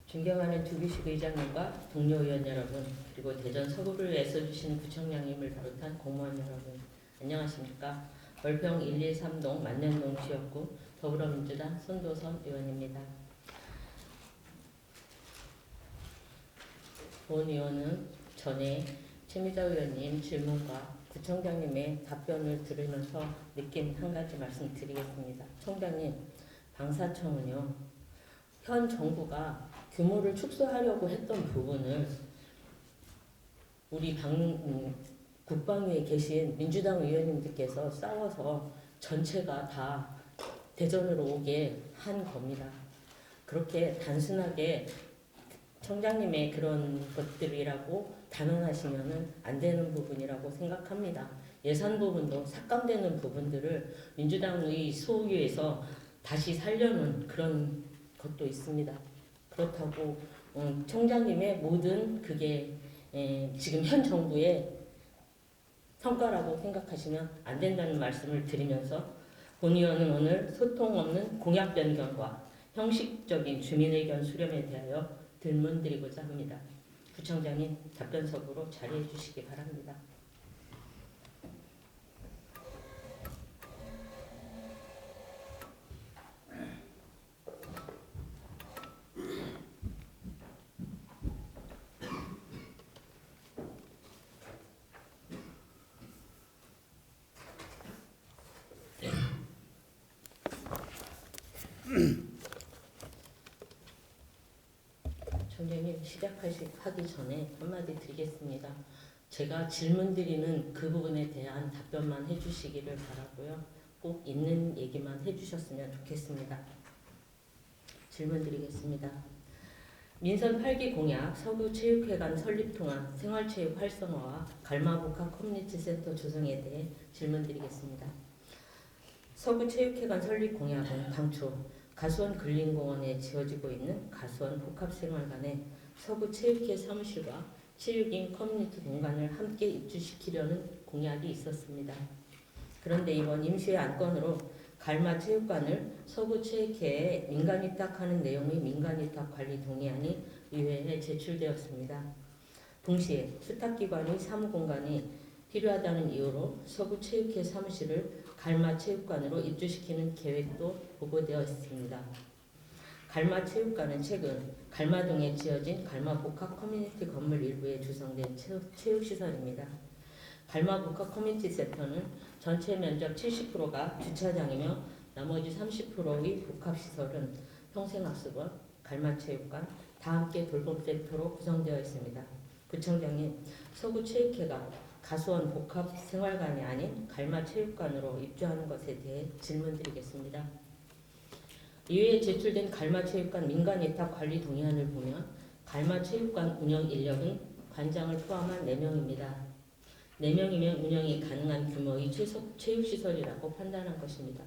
존경하는 조규식 의장님과 동료 의원 여러분, 그리고 대전 서구를 애써주시는 구청장님을 비롯한 공무원 여러분, 안녕하십니까. 월평 113동 만년동 지역구 더불어민주당 손도선 의원입니다. 본 의원은 전에 최미자 의원님 질문과 구청장님의 답변을 들으면서 느낀 한 가지 말씀드리겠습니다. 청장님, 방사청은요, 현 정부가 규모를 축소하려고 했던 부분을 우리 국방위에 계신 민주당 의원님들께서 싸워서 전체가 다 대전으로 오게 한 겁니다. 그렇게 단순하게 청장님의 그런 것들이라고 단언하시면은 안 되는 부분이라고 생각합니다. 예산 부분도 삭감되는 부분들을 민주당의 소위에서 다시 살려는 그런 것도 있습니다. 그렇다고 청장님의 모든 그게 지금 현 정부의 성과라고 생각하시면 안 된다는 말씀을 드리면서 본 의원은 오늘 소통 없는 공약 변경과 형식적인 주민의견 수렴에 대하여 질문드리고자 합니다. 구청장님 답변석으로 자리해 주시기 바랍니다. 청장님 시작하기 전에 한마디 드리겠습니다. 제가 질문 드리는 그 부분에 대한 답변만 해주시기를 바라고요. 꼭 있는 얘기만 해주셨으면 좋겠습니다. 질문 드리겠습니다. 민선 8기 공약 서구체육회관 설립 통한 생활체육 활성화와 갈마복합 커뮤니티 센터 조성에 대해 질문 드리겠습니다. 서구체육회관 설립 공약은 당초 가수원 근린공원에 지어지고 있는 가수원 복합생활관에 서구체육회 사무실과 체육인 커뮤니티 공간을 함께 입주시키려는 공약이 있었습니다. 그런데 이번 임시회 안건으로 갈마체육관을 서구체육회에 민간위탁하는 내용의 민간위탁관리 동의안이 의회에 제출되었습니다. 동시에 수탁기관의 사무공간이 필요하다는 이유로 서구체육회 사무실을 갈마체육관으로 입주시키는 계획도 보고되어 있습니다. 갈마체육관은 최근 갈마동에 지어진 갈마복합 커뮤니티 건물 일부에 조성된 체육시설입니다. 갈마복합 커뮤니티 센터는 전체 면적 70%가 주차장이며 나머지 30%의 복합시설은 평생학습원, 갈마체육관, 다함께 돌봄센터로 구성되어 있습니다. 구청장님, 서구체육회가 가수원 복합생활관이 아닌 갈마체육관으로 입주하는 것에 대해 질문드리겠습니다. 이외에 제출된 갈마체육관 민간예탁관리 동의안을 보면 갈마체육관 운영 인력은 관장을 포함한 4명입니다. 4명이면 운영이 가능한 규모의 체육시설이라고 판단한 것입니다.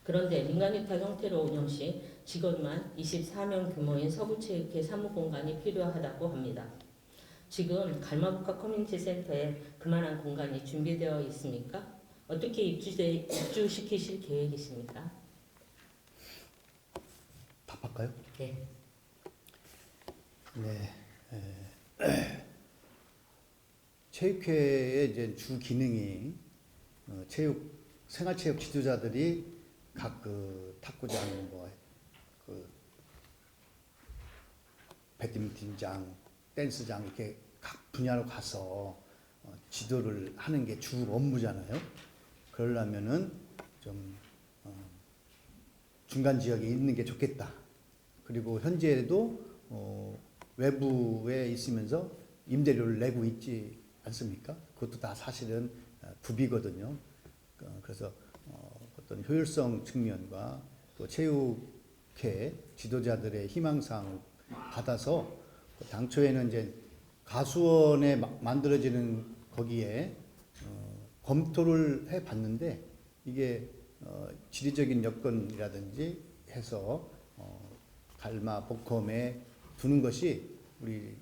그런데 민간위탁 형태로 운영 시 직원만 24명 규모인 서구체육회 사무공간이 필요하다고 합니다. 지금 갈마복합 커뮤니티 센터에 그만한 공간이 준비되어 있습니까? 어떻게 입주시키실 계획이십니까? 답할까요? 네. 네. 체육회의 이제 주 기능이 생활체육 지도자들이 각 탁구장, 배드민턴장, 댄스장 이렇게 각 분야로 가서 지도를 하는 게 주 업무잖아요. 그러려면은 좀 중간 지역에 있는 게 좋겠다. 그리고 현재도 외부에 있으면서 임대료를 내고 있지 않습니까? 그것도 다 사실은 부비거든요. 그래서 어떤 효율성 측면과 또 체육회 지도자들의 희망사항을 받아서 당초에는 이제 가수원에 만들어지는 거기에 검토를 해봤는데 이게 지리적인 여건이라든지 해서 갈마 복컴에 두는 것이 우리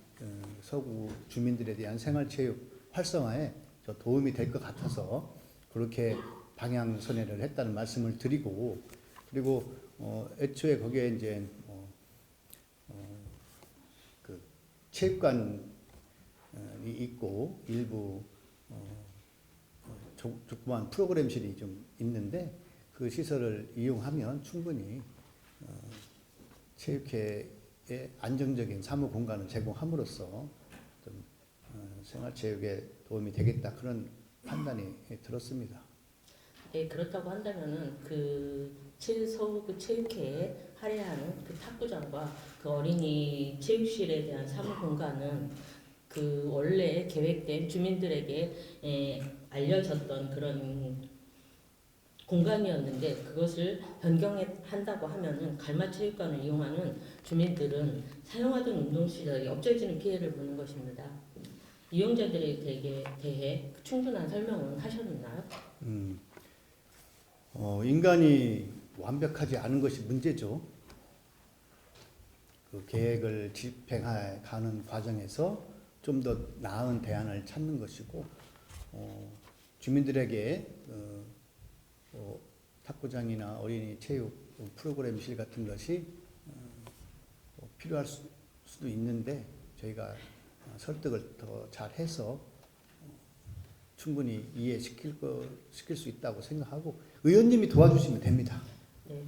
서구 주민들에 대한 생활체육 활성화에 도움이 될 것 같아서 그렇게 방향선회를 했다는 말씀을 드리고, 그리고 애초에 거기에 이제 체육관이 있고 일부 조그만 프로그램실이 좀 있는데 그 시설을 이용하면 충분히 체육회에 안정적인 사무 공간을 제공함으로써 좀 생활체육에 도움이 되겠다 그런 판단이 들었습니다. 네, 그렇다고 한다면은 서구 체육회에 할애하는 그 탁구장과 그 어린이 체육실에 대한 사무 공간은 그 원래 계획된 주민들에게 알려졌던 그런 공간이었는데 그것을 변경한다고 하면은 갈마체육관을 이용하는 주민들은 사용하던 운동시설이 없어지는 피해를 보는 것입니다. 이용자들에 대해 충분한 설명은 하셨나요? 인간이 완벽하지 않은 것이 문제죠. 그 계획을 집행해 가는 과정에서 좀 더 나은 대안을 찾는 것이고, 주민들에게 탁구장이나 어린이 체육 프로그램실 같은 것이 필요할 수도 있는데 저희가 설득을 더 잘해서 충분히 이해시킬 수 있다고 생각하고 의원님이 도와주시면 됩니다. 네,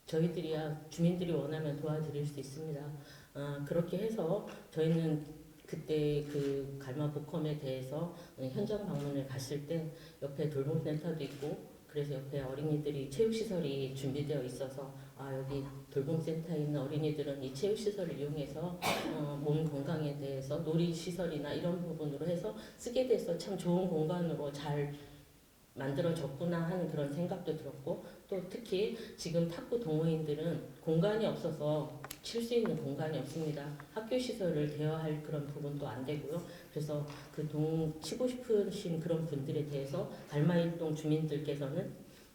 저희들이야 주민들이 원하면 도와드릴 수 있습니다. 그렇게 해서 저희는 그때 그 갈마 복컴에 대해서 현장 방문을 갔을 때 옆에 돌봄센터도 있고 그래서 옆에 어린이들이 체육시설이 준비되어 있어서 여기 돌봄센터에 있는 어린이들은 이 체육시설을 이용해서 몸 건강에 대해서 놀이시설이나 이런 부분으로 해서 쓰게 돼서 참 좋은 공간으로 잘 만들어졌구나 하는 그런 생각도 들었고 또 특히 지금 탁구 동호인들은 공간이 없어서 칠 수 있는 공간이 없습니다. 학교 시설을 대여할 그런 부분도 안 되고요. 그래서 치고 싶으신 그런 분들에 대해서 갈마일동 주민들께서는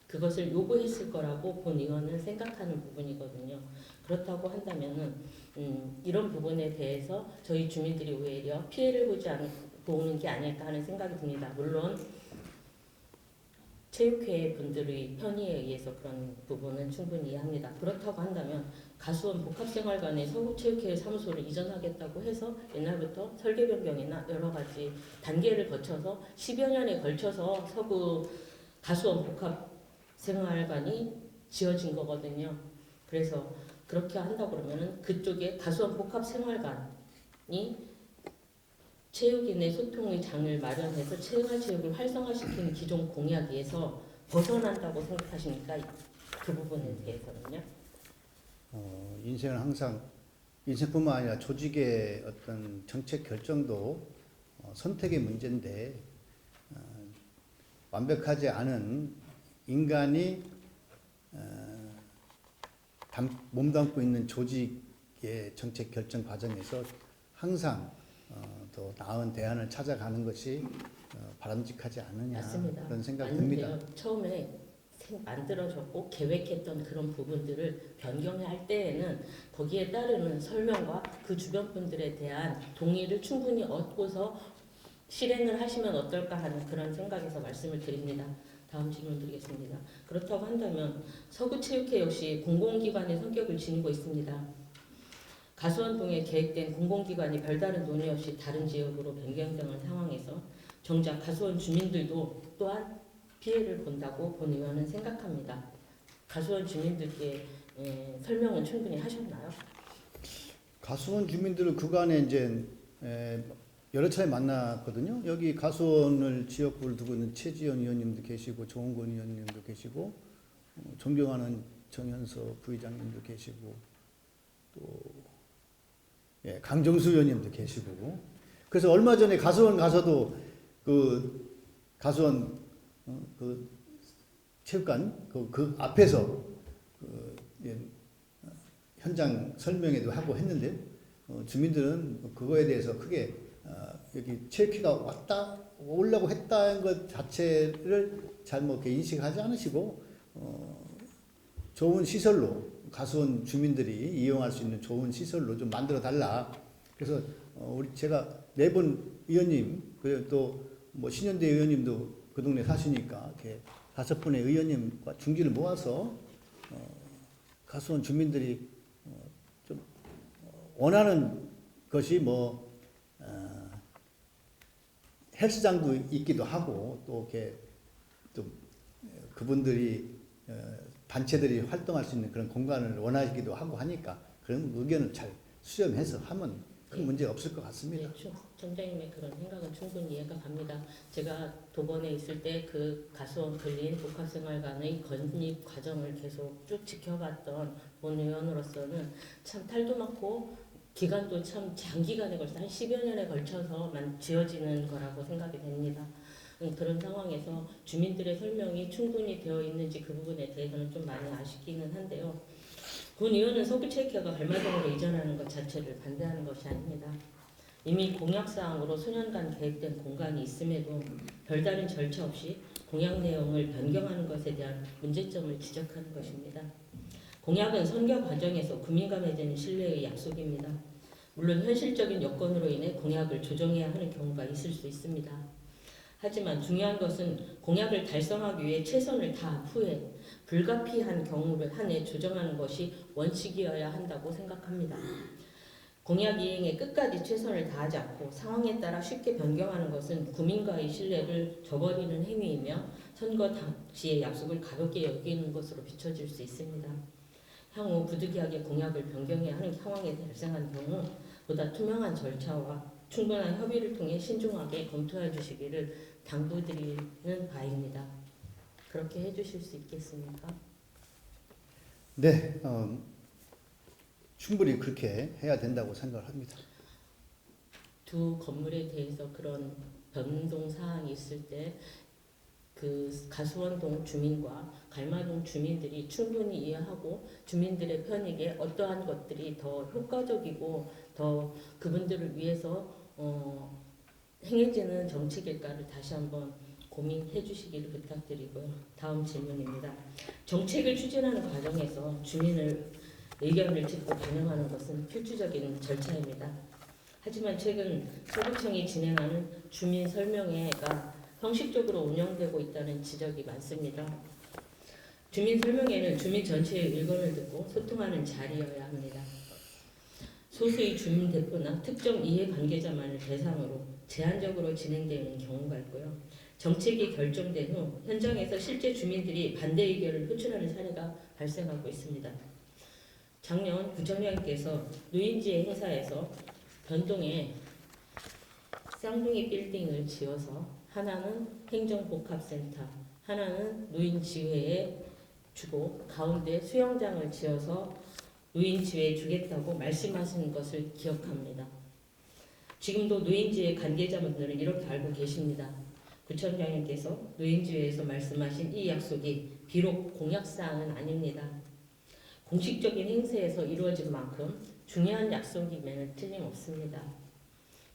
그것을 요구했을 거라고 본 의원은 생각하는 부분이거든요. 그렇다고 한다면은 이런 부분에 대해서 저희 주민들이 오히려 피해를 보는 게 아닐까 하는 생각이 듭니다. 물론 체육회 분들의 편의에 의해서 그런 부분은 충분히 이해합니다. 그렇다고 한다면 가수원 복합생활관의 서구체육회 사무소를 이전하겠다고 해서 옛날부터 설계 변경이나 여러 가지 단계를 거쳐서 10여 년에 걸쳐서 서구 가수원 복합생활관이 지어진 거거든요. 그래서 그렇게 한다고 그러면은 그쪽에 가수원 복합생활관이 체육인의 소통의 장을 마련해서 생활체육을 활성화시키는 기존 공약에서 벗어난다고 생각하십니까? 그 부분에 대해서는요? 인생은 항상 인생뿐만 아니라 조직의 어떤 정책 결정도 선택의 문제인데 완벽하지 않은 인간이 몸담고 있는 조직의 정책 결정 과정에서 항상 더 나은 대안을 찾아가는 것이 바람직하지 않느냐 맞습니다. 그런 생각이 듭니다. 처음에 만들어졌고 계획했던 그런 부분들을 변경할 때에는 거기에 따르는 설명과 그 주변 분들에 대한 동의를 충분히 얻고서 실행을 하시면 어떨까 하는 그런 생각에서 말씀을 드립니다. 다음 질문 드리겠습니다. 그렇다고 한다면 서구체육회 역시 공공기관의 성격을 지니고 있습니다. 가수원동에 계획된 공공기관이 별다른 논의 없이 다른 지역으로 변경되는 상황에서 정작 가수원 주민들도 또한 피해를 본다고 본 의원은 생각합니다. 가수원 주민들께 설명은 충분히 하셨나요? 가수원 주민들을 그간에 이제 여러 차례 만났거든요. 여기 가수원을 지역구를 두고 있는 최지연 의원님도 계시고 조홍건 의원님도 계시고 존경하는 정현석 부의장님도 계시고 또 강정수 의원님도 계시고 그래서 얼마 전에 가수원 가서도 그 가수원 그 체육관 그 앞에서 현장 설명회도 하고 했는데 주민들은 그거에 대해서 크게 여기 체육회가 오려고 했다는 것 자체를 잘못 이렇게 인식하지 않으시고 좋은 시설로 가수원 주민들이 이용할 수 있는 좋은 시설로 좀 만들어 달라. 그래서 제가 네 분 의원님 그리고 또 뭐 신현대 의원님도 그 동네 사시니까 이렇게 5분의 의원님과 중지를 모아서 가수원 주민들이 좀 원하는 그것이 뭐 헬스장도 있기도 하고 또 이렇게 또 그분들이 단체들이 활동할 수 있는 그런 공간을 원하기도 하고 하니까 그런 의견을 잘 수렴해서 하면 큰 문제 없을 것 같습니다. 네, 총장님의 그런 생각은 충분히 이해가 갑니다. 제가 도번에 있을 때 그 가수원 근린 복합생활관의 건립 과정을 계속 쭉 지켜봤던 본 의원으로서는 참 탈도 많고 기간도 참 장기간에 걸쳐 한 10여 년에 걸쳐서만 지어지는 거라고 생각이 됩니다. 그런 상황에서 주민들의 설명이 충분히 되어 있는지 그 부분에 대해서는 좀 많이 아쉽기는 한데요. 군 의원은 서구 체육회가 갈마동으로 이전하는 것 자체를 반대하는 것이 아닙니다. 이미 공약사항으로 수년간 계획된 공간이 있음에도 별다른 절차 없이 공약 내용을 변경하는 것에 대한 문제점을 지적하는 것입니다. 공약은 선거 과정에서 국민과 맺은 신뢰의 약속입니다. 물론 현실적인 여건으로 인해 공약을 조정해야 하는 경우가 있을 수 있습니다. 하지만 중요한 것은 공약을 달성하기 위해 최선을 다한 후에 불가피한 경우를 한해 조정하는 것이 원칙이어야 한다고 생각합니다. 공약 이행에 끝까지 최선을 다하지 않고 상황에 따라 쉽게 변경하는 것은 국민과의 신뢰를 저버리는 행위이며 선거 당시의 약속을 가볍게 여기는 것으로 비춰질 수 있습니다. 향후 부득이하게 공약을 변경해야 하는 상황에 발생한 경우 보다 투명한 절차와 충분한 협의를 통해 신중하게 검토해 주시기를 당부드리는 바입니다. 그렇게 해주실 수 있겠습니까? 네, 충분히 그렇게 해야 된다고 생각을 합니다. 두 건물에 대해서 그런 변동 사항이 있을 때 그 가수원동 주민과 갈마동 주민들이 충분히 이해하고 주민들의 편익에 어떠한 것들이 더 효과적이고 더 그분들을 위해서 행해지는 정책일까를 다시 한번 고민해 주시기를 부탁드리고요. 다음 질문입니다. 정책을 추진하는 과정에서 주민을 의견을 듣고 반영하는 것은 필수적인 절차입니다. 하지만 최근 서구청이 진행하는 주민 설명회가 형식적으로 운영되고 있다는 지적이 많습니다. 주민 설명회는 주민 전체의 의견을 듣고 소통하는 자리여야 합니다. 소수의 주민 대표나 특정 이해관계자만을 대상으로 제한적으로 진행되는 경우가 있고요. 정책이 결정된 후 현장에서 실제 주민들이 반대 의견을 호출하는 사례가 발생하고 있습니다. 작년 구청장님께서 노인지회 행사에서 변동에 쌍둥이 빌딩을 지어서 하나는 행정복합센터, 하나는 노인지회에 주고 가운데 수영장을 지어서 노인지회에 주겠다고 말씀하신 것을 기억합니다. 지금도 노인지회 관계자분들은 이렇게 알고 계십니다. 구청장님께서 노인지회에서 말씀하신 이 약속이 비록 공약사항은 아닙니다. 공식적인 행사에서 이루어진 만큼 중요한 약속임에는 틀림없습니다.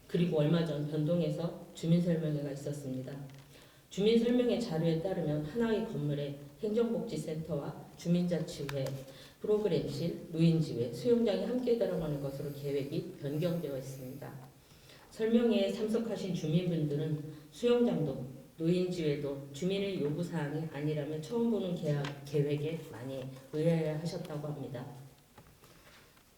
그리고 얼마 전 변동에서 주민설명회가 있었습니다. 주민설명회 자료에 따르면 하나의 건물에 행정복지센터와 주민자치회, 프로그램실, 노인지회, 수영장이 함께 들어가는 것으로 계획이 변경되어 있습니다. 설명회에 참석하신 주민분들은 수영장도 노인지회도 주민의 요구사항이 아니라면 처음 보는 계획에 많이 의아해하셨다고 합니다.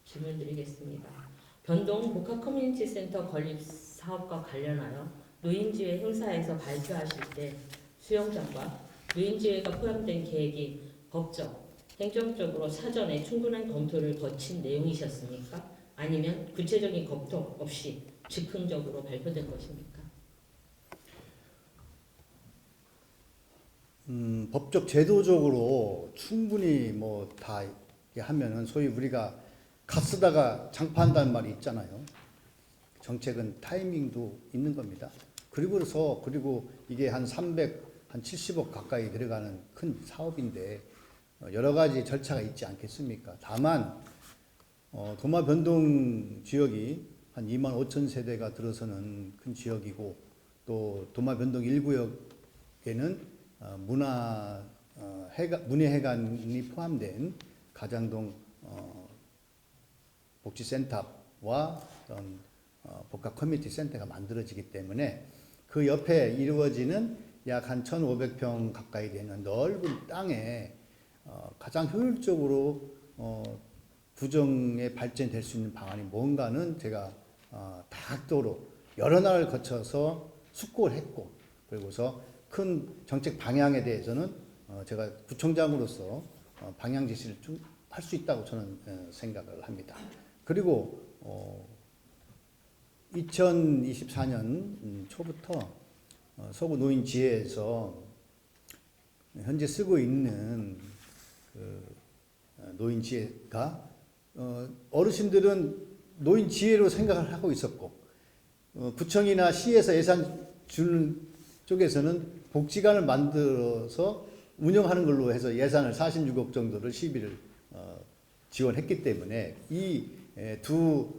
질문 드리겠습니다. 변동 복합 커뮤니티 센터 건립 사업과 관련하여 노인지회 행사에서 발표하실 때 수영장과 노인지회가 포함된 계획이 법적, 행정적으로 사전에 충분한 검토를 거친 내용이셨습니까? 아니면 구체적인 검토 없이 즉흥적으로 발표된 것입니까? 법적 제도적으로 충분히 뭐 다 하면은 소위 우리가 갓 쓰다가 장파한다는 말이 있잖아요. 정책은 타이밍도 있는 겁니다. 그리고 이게 한 70억 가까이 들어가는 큰 사업인데 여러 가지 절차가 있지 않겠습니까? 다만 도마 변동 지역이 한 2만 5천 세대가 들어서는 큰 지역이고 또 도마 변동 1구역에는 문예회관이 포함된 가장동 복지센터와 복합 커뮤니티 센터가 만들어지기 때문에 그 옆에 이루어지는 약 한 1,500평 가까이 되는 넓은 땅에 가장 효율적으로 구정에 발전될 수 있는 방안이 뭔가는 제가 다각도로 여러 날을 거쳐서 숙고를 했고, 그리고서 큰 정책 방향에 대해서는 제가 구청장으로서 방향 제시를 좀 할 수 있다고 저는 생각을 합니다. 그리고 2024년 초부터 서구 노인지회에서 현재 쓰고 있는 그 노인지회가 어르신들은 노인지회로 생각을 하고 있었고, 구청이나 시에서 예산 주는 쪽에서는 복지관을 만들어서 운영하는 걸로 해서 예산을 46억 정도를 시비를 지원했기 때문에 이 두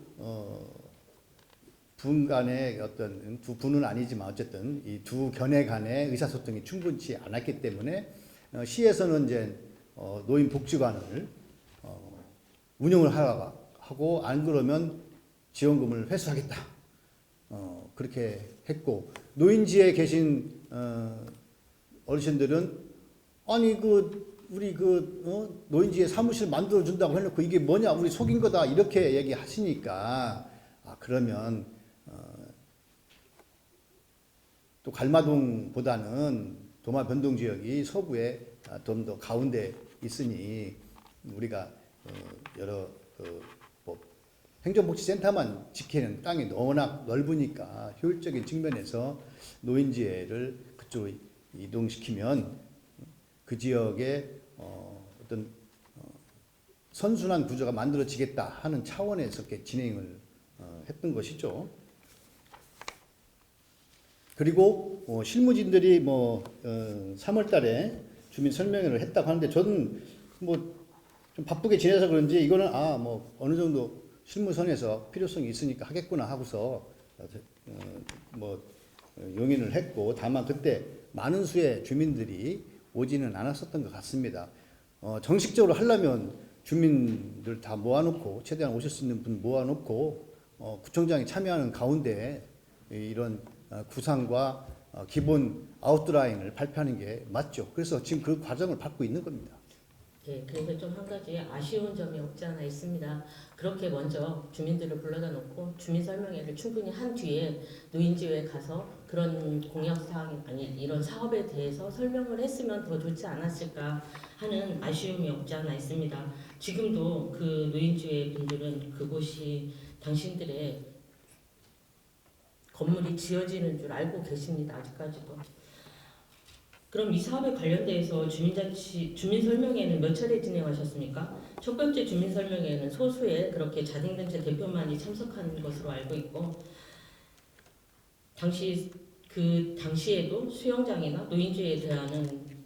분 간의 어떤 두 분은 아니지만 어쨌든 이 두 견해 간의 의사소통이 충분치 않았기 때문에 시에서는 이제 노인 복지관을 운영을 하고 안 그러면 지원금을 회수하겠다. 그렇게 했고, 노인지에 계신 어르신들은 아니 우리 노인지에 사무실 만들어 준다고 해놓고 이게 뭐냐, 우리 속인 거다, 이렇게 얘기하시니까 그러면 또 갈마동보다는 도마 변동 지역이 서부에 좀 더 가운데 있으니 우리가 여러 뭐 행정복지센터만 지키는 땅이 워낙 넓으니까 효율적인 측면에서 노인지회를 그쪽으로 이동시키면 그 지역에 어떤 선순환 구조가 만들어지겠다 하는 차원에서 이렇게 진행을 했던 것이죠. 그리고 실무진들이 3월달에 주민 설명회를 했다고 하는데, 저는 좀 바쁘게 지내서 그런지 이거는 어느 정도 실무선에서 필요성이 있으니까 하겠구나 하고서 용인을 했고, 다만 그때 많은 수의 주민들이 오지는 않았었던 것 같습니다. 정식적으로 하려면 주민들 다 모아놓고, 최대한 오실 수 있는 분 모아놓고 구청장이 참여하는 가운데 이런 구상과 기본 아웃라인을 발표하는 게 맞죠. 그래서 지금 그 과정을 밟고 있는 겁니다. 네, 그래서 좀 한 가지 아쉬운 점이 없지 않아 있습니다. 그렇게 먼저 주민들을 불러다 놓고 주민 설명회를 충분히 한 뒤에 노인지회에 가서 그런 공약사항, 이런 사업에 대해서 설명을 했으면 더 좋지 않았을까 하는 아쉬움이 없지 않아 있습니다. 지금도 그 노인지회 분들은 그곳이 당신들의 건물이 지어지는 줄 알고 계십니다. 아직까지도. 그럼 이 사업에 관련돼서 주민 설명회는 몇 차례 진행하셨습니까? 첫 번째 주민 설명회는 소수의 그렇게 자생단체 대표만이 참석한 것으로 알고 있고, 당시에도 수영장이나 노인주에 대한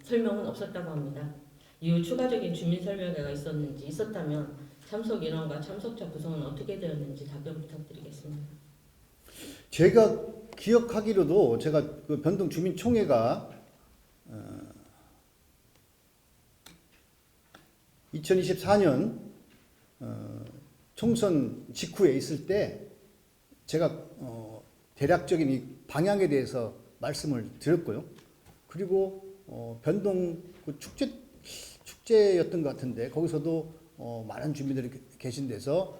설명은 없었다고 합니다. 이후 추가적인 주민 설명회가 있었다면 참석 인원과 참석자 구성은 어떻게 되었는지 답변 부탁드리겠습니다. 제가 기억하기로도 제가 그 변동 주민총회가 2024년 총선 직후에 있을 때 제가 대략적인 이 방향에 대해서 말씀을 드렸고요. 그리고 변동 그 축제였던 것 같은데 거기서도 많은 주민들이 계신 데서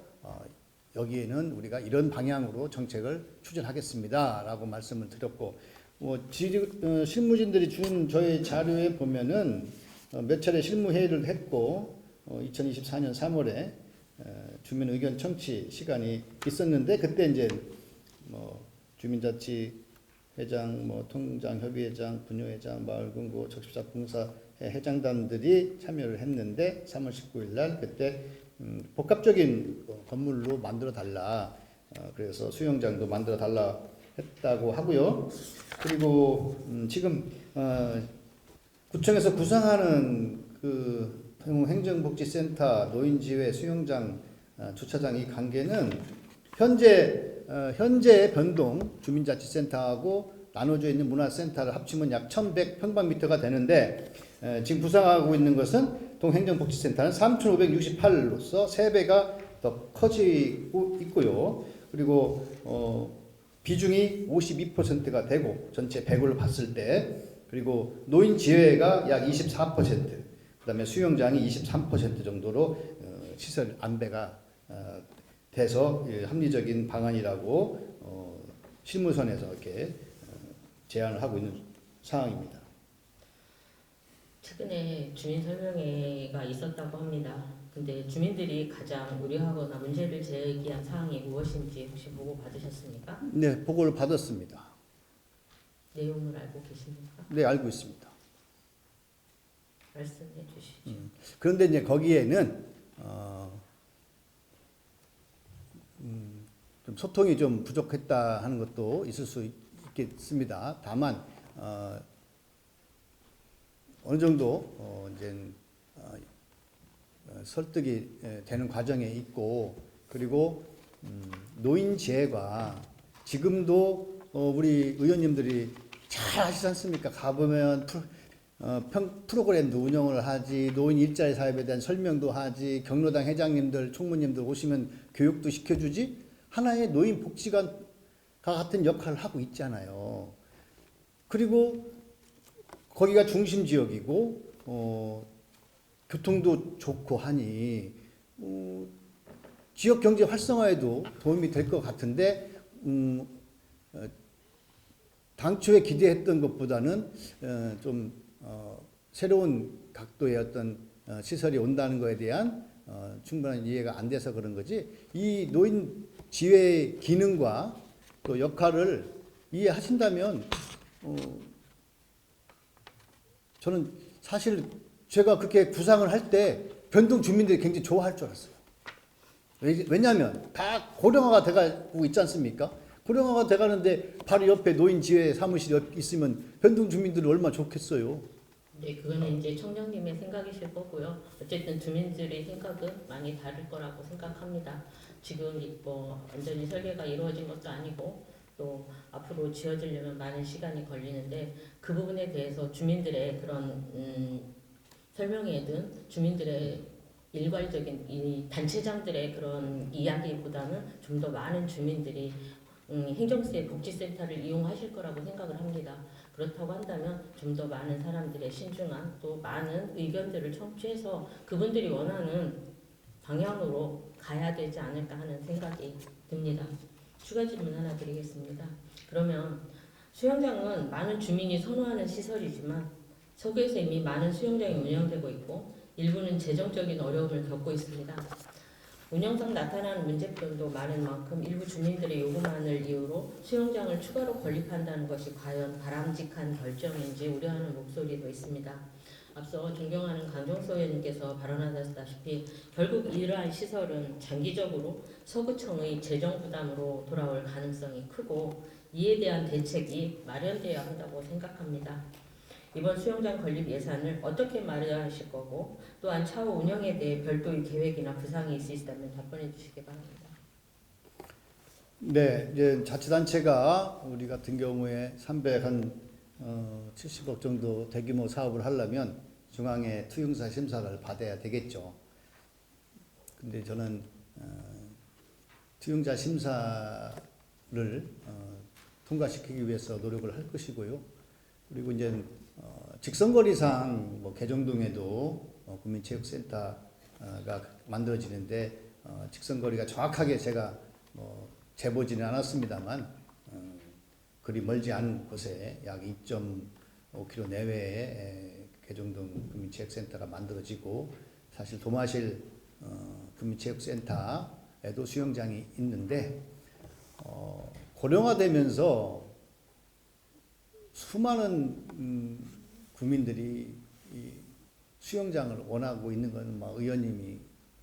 여기에는 우리가 이런 방향으로 정책을 추진하겠습니다라고 말씀을 드렸고, 실무진들이 준 저희 자료에 보면은 몇 차례 실무회의를 했고 2024년 3월에 주민 의견 청취 시간이 있었는데, 그때 이제 주민자치회장, 통장협의회장, 분유회장, 마을금고, 적십자공사 회장단들이 참여를 했는데 3월 19일 날 그때 복합적인 건물로 만들어 달라, 그래서 수영장도 만들어 달라 했다고 하고요. 그리고 지금 구청에서 구상하는 그 행정복지센터, 노인지회, 수영장, 주차장 이 관계는 현재 변동 주민자치센터하고 나눠져 있는 문화센터를 합치면 약 1,100평방미터가 되는데, 지금 구상하고 있는 것은 동행정복지센터는 3,568로서 3배가 더 커지고 있고요. 그리고 비중이 52%가 되고 전체 100으로 봤을 때, 그리고 노인지회가 약 24%, 그 다음에 수영장이 23% 정도로 시설 안배가 돼서 합리적인 방안이라고 실무선에서 이렇게 제안을 하고 있는 상황입니다. 최근에 주민 설명회가 있었다고 합니다. 근데 주민들이 가장 우려하거나 문제를 제기한 사항이 무엇인지 혹시 보고 받으셨습니까? 네, 보고를 받았습니다. 내용을 알고 계십니까? 네, 알고 있습니다. 말씀해 주시죠. 그런데 이제 거기에는 좀 소통이 좀 부족했다 하는 것도 있을 수 있겠습니다. 다만 어느 정도 이제 설득이 되는 과정에 있고, 그리고 노인지회가 지금도 우리 의원님들이 잘 하시지 않습니까? 가보면 프로그램도 운영을 하지, 노인 일자리 사업에 대한 설명도 하지, 경로당 회장님들, 총무님들 오시면 교육도 시켜주지, 하나의 노인 복지관과 같은 역할을 하고 있잖아요. 그리고 거기가 중심 지역이고 교통도 좋고 하니 지역 경제 활성화에도 도움이 될 것 같은데 당초에 기대했던 것보다는 좀 새로운 각도의 어떤 시설이 온다는 것에 대한 충분한 이해가 안 돼서 그런 거지, 이 노인 지회의 기능과 또 역할을 이해하신다면 저는 사실 제가 그렇게 구상을 할 때 변동 주민들이 굉장히 좋아할 줄 알았어요. 왜냐하면 다 고령화가 돼가고 있지 않습니까? 고령화가 돼가는데 바로 옆에 노인지회 사무실이 있으면 변동 주민들이 얼마나 좋겠어요. 네, 그거는 이제 청장님의 생각이실 거고요. 어쨌든 주민들의 생각은 많이 다를 거라고 생각합니다. 지금 뭐 완전히 설계가 이루어진 것도 아니고 또 앞으로 지어지려면 많은 시간이 걸리는데, 그 부분에 대해서 주민들의 그런 설명회든 주민들의 일괄적인 이 단체장들의 그런 이야기보다는 좀 더 많은 주민들이 행정세 복지센터를 이용하실 거라고 생각을 합니다. 그렇다고 한다면 좀 더 많은 사람들의 신중한 또 많은 의견들을 청취해서 그분들이 원하는 방향으로 가야 되지 않을까 하는 생각이 듭니다. 추가 질문 하나 드리겠습니다. 그러면 수영장은 많은 주민이 선호하는 시설이지만 서구에서 이미 많은 수영장이 운영되고 있고 일부는 재정적인 어려움을 겪고 있습니다. 운영상 나타나는 문제점도 많은 만큼 일부 주민들의 요구만을 이유로 수영장을 추가로 건립한다는 것이 과연 바람직한 결정인지 우려하는 목소리도 있습니다. 앞서 존경하는 강정수 의원님께서 발언하셨다시피 결국 이러한 시설은 장기적으로 서구청의 재정 부담으로 돌아올 가능성이 크고 이에 대한 대책이 마련되어야 한다고 생각합니다. 이번 수영장 건립 예산을 어떻게 마련하실 거고 또한 차후 운영에 대해 별도의 계획이나 구상이 있으시다면 답변해 주시기 바랍니다. 네, 이제 자치단체가 우리 같은 경우에 70억 정도 대규모 사업을 하려면 중앙의 투용사 심사를 받아야 되겠죠. 근데 저는 투용자 심사를 통과시키기 위해서 노력을 할 것이고요. 그리고 이제 직선거리상 뭐 개정동에도 국민체육센터가 만들어지는데 직선거리가 정확하게 제가 재보지는 않았습니다만 그리 멀지 않은 곳에 약 2.5km 내외에 개정동 국민체육센터가 만들어지고, 사실 도마실 국민체육센터에도 수영장이 있는데 고령화되면서 수많은 국민들이 이 수영장을 원하고 있는 건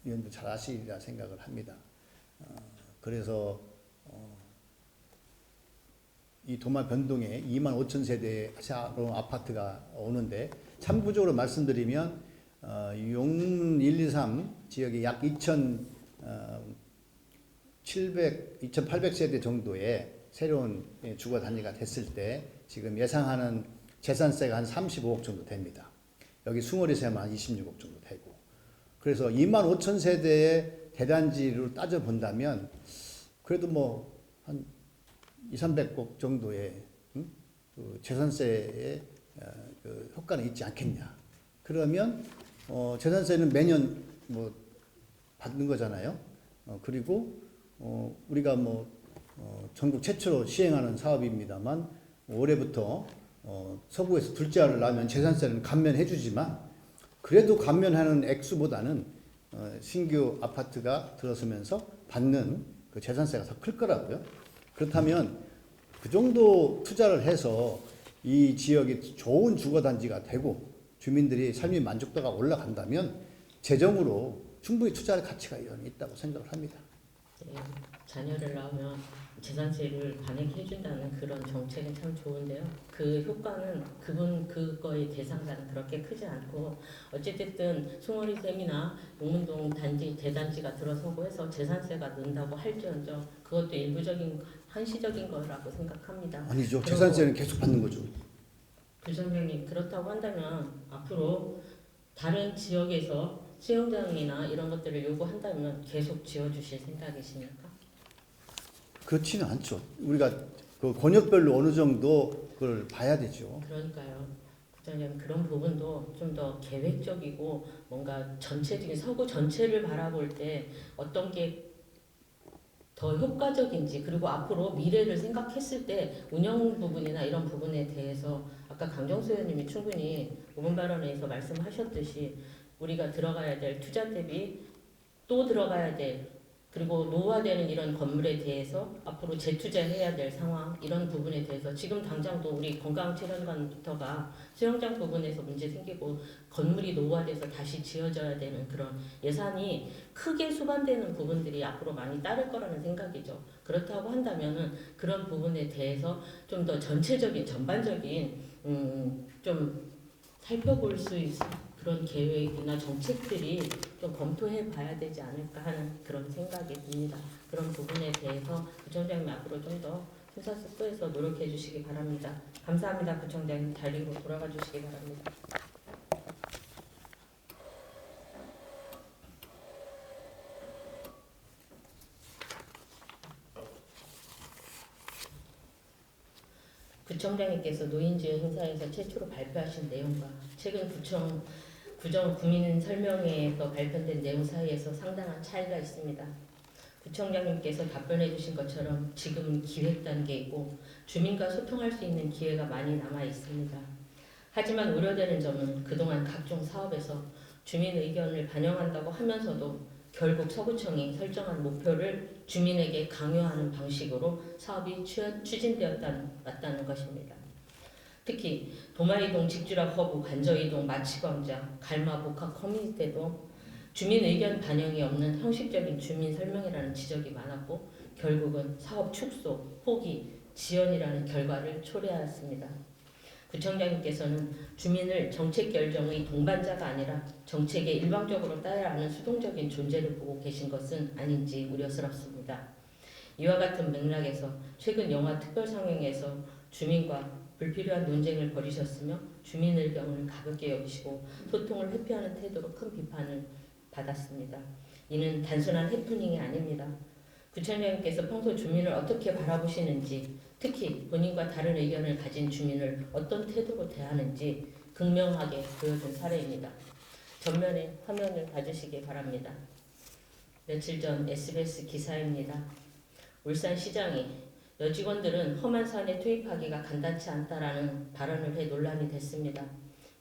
의원도 잘 아시리라 생각을 합니다. 그래서 이 도마 변동에 2만 5천 세대의 아파트가 오는데, 참고적으로 말씀드리면 용 1, 2, 3 지역에 약 2,800세대 정도의 새로운 주거 단지가 됐을 때 지금 예상하는 재산세가 한 35억 정도 됩니다. 여기 숭어리세만 한 26억 정도 되고, 그래서 2만 5천 세대의 대단지를 따져 본다면 그래도 뭐 한 200~300억 정도의 그 재산세의 그 효과는 있지 않겠냐. 그러면 재산세는 매년 뭐 받는 거잖아요. 그리고 우리가 전국 최초로 시행하는 사업입니다만 올해부터 서구에서 둘째 아를 낳으면 재산세는 감면해 주지만 그래도 감면하는 액수보다는 신규 아파트가 들어서면서 받는 그 재산세가 더 클 거라고요. 그렇다면 그 정도 투자를 해서 이 지역이 좋은 주거단지가 되고 주민들이 삶의 만족도가 올라간다면 재정으로 충분히 투자할 가치가 있다고 생각을 합니다. 네, 자녀를 낳으면 재산세를 반영해준다는 그런 정책은 참 좋은데요. 그 효과는 그거의 대상자는 그렇게 크지 않고 어쨌든 송어리샘이나 용문동 단지 대단지가 들어서고 해서 재산세가 는다고 할지언정 그것도 일부적인 한시적인 거라고 생각합니다. 아니죠. 재산세는 계속 받는 거죠. 부총장님 그렇다고 한다면 앞으로 다른 지역에서 수영장이나 이런 것들을 요구한다면 계속 지어주실 생각이십니까? 그렇지는 않죠. 우리가 그 권역별로 어느 정도 그걸 봐야 되죠. 그러니까요. 부총장님 그런 부분도 좀 더 계획적이고 뭔가 전체적인 서구 전체를 바라볼 때 어떤 게 더 효과적인지 그리고 앞으로 미래를 생각했을 때 운영 부분이나 이런 부분에 대해서 아까 강정수 의원님이 충분히 5분 발언에서 말씀하셨듯이 우리가 들어가야 될 투자 대비 또 들어가야 될 그리고 노후화되는 이런 건물에 대해서 앞으로 재투자해야 될 상황 이런 부분에 대해서 지금 당장도 우리 건강체험관부터가 수영장 부분에서 문제 생기고 건물이 노후화돼서 다시 지어져야 되는 그런 예산이 크게 수반되는 부분들이 앞으로 많이 따를 거라는 생각이죠. 그렇다고 한다면은 그런 부분에 대해서 좀 더 전체적인 전반적인 좀 살펴볼 수 있는 그런 계획이나 정책들이 좀 검토해 봐야 되지 않을까 하는 그런 생각이 듭니다. 그런 부분에 대해서 부총장님 앞으로 좀 더 심사숙고해서 노력해 주시기 바랍니다. 감사합니다. 부총장님 자리로 돌아가 주시기 바랍니다. 구청장님께서 노인지원 행사에서 최초로 발표하신 내용과 최근 구정 구민 설명회에서 발표된 내용 사이에서 상당한 차이가 있습니다. 구청장님께서 답변해 주신 것처럼 지금은 기획 단계이고 주민과 소통할 수 있는 기회가 많이 남아 있습니다. 하지만 우려되는 점은 그동안 각종 사업에서 주민 의견을 반영한다고 하면서도 결국 서구청이 설정한 목표를 주민에게 강요하는 방식으로 사업이 추진되었다는 것입니다. 특히 도마이동 직주락 허브 관저이동 마치광장 갈마 복합 커뮤니티도 주민 의견 반영이 없는 형식적인 주민 설명이라는 지적이 많았고 결국은 사업 축소, 포기, 지연이라는 결과를 초래하였습니다. 구청장님께서는 주민을 정책 결정의 동반자가 아니라 정책에 일방적으로 따라야 하는 수동적인 존재를 보고 계신 것은 아닌지 우려스럽습니다. 이와 같은 맥락에서 최근 영화 특별상영에서 주민과 불필요한 논쟁을 벌이셨으며 주민 의견을 가볍게 여기시고 소통을 회피하는 태도로 큰 비판을 받았습니다. 이는 단순한 해프닝이 아닙니다. 구청장님께서 평소 주민을 어떻게 바라보시는지 특히 본인과 다른 의견을 가진 주민을 어떤 태도로 대하는지 극명하게 보여준 사례입니다. 전면에 화면을 봐주시기 바랍니다. 며칠 전 SBS 기사입니다. 울산시장이 여직원들은 험한 산에 투입하기가 간단치 않다라는 발언을 해 논란이 됐습니다.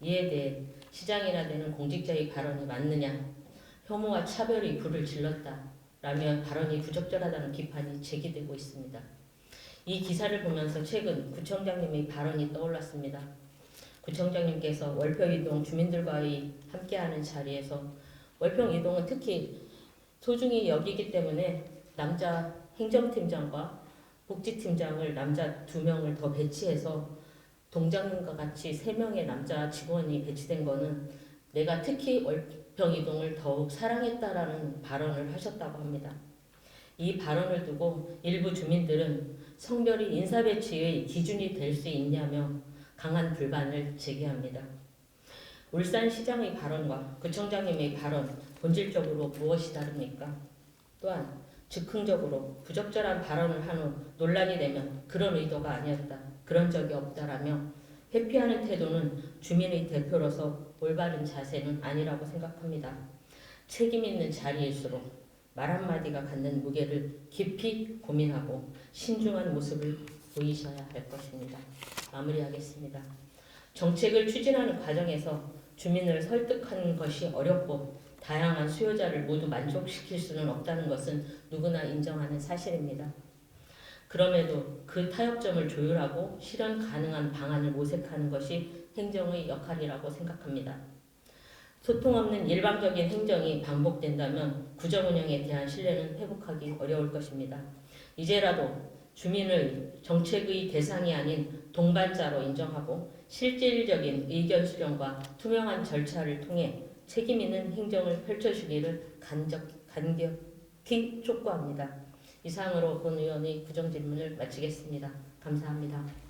이에 대해 시장이나 되는 공직자의 발언이 맞느냐, 혐오와 차별이 불을 질렀다라며 발언이 부적절하다는 비판이 제기되고 있습니다. 이 기사를 보면서 최근 구청장님의 발언이 떠올랐습니다. 구청장님께서 월평이동 주민들과의 함께하는 자리에서 월평이동은 특히 소중히 여기기 때문에 남자 행정팀장과 복지팀장을 남자 2명을 더 배치해서 동장님과 같이 3명의 남자 직원이 배치된 거는 내가 특히 월평이동을 더욱 사랑했다라는 발언을 하셨다고 합니다. 이 발언을 두고 일부 주민들은 성별이 인사배치의 기준이 될 수 있냐며 강한 불만을 제기합니다. 울산시장의 발언과 구청장님의 발언 본질적으로 무엇이 다릅니까? 또한 즉흥적으로 부적절한 발언을 한 후 논란이 되면 그런 의도가 아니었다, 그런 적이 없다라며 회피하는 태도는 주민의 대표로서 올바른 자세는 아니라고 생각합니다. 책임 있는 자리일수록 말 한마디가 갖는 무게를 깊이 고민하고 신중한 모습을 보이셔야 할 것입니다. 마무리하겠습니다. 정책을 추진하는 과정에서 주민을 설득하는 것이 어렵고 다양한 수요자를 모두 만족시킬 수는 없다는 것은 누구나 인정하는 사실입니다. 그럼에도 그 타협점을 조율하고 실현 가능한 방안을 모색하는 것이 행정의 역할이라고 생각합니다. 소통 없는 일방적인 행정이 반복된다면 구정 운영에 대한 신뢰는 회복하기 어려울 것입니다. 이제라도 주민을 정책의 대상이 아닌 동반자로 인정하고 실질적인 의견 수렴과 투명한 절차를 통해 책임 있는 행정을 펼쳐주기를 간격히 촉구합니다. 이상으로 본 의원의 구정 질문을 마치겠습니다. 감사합니다.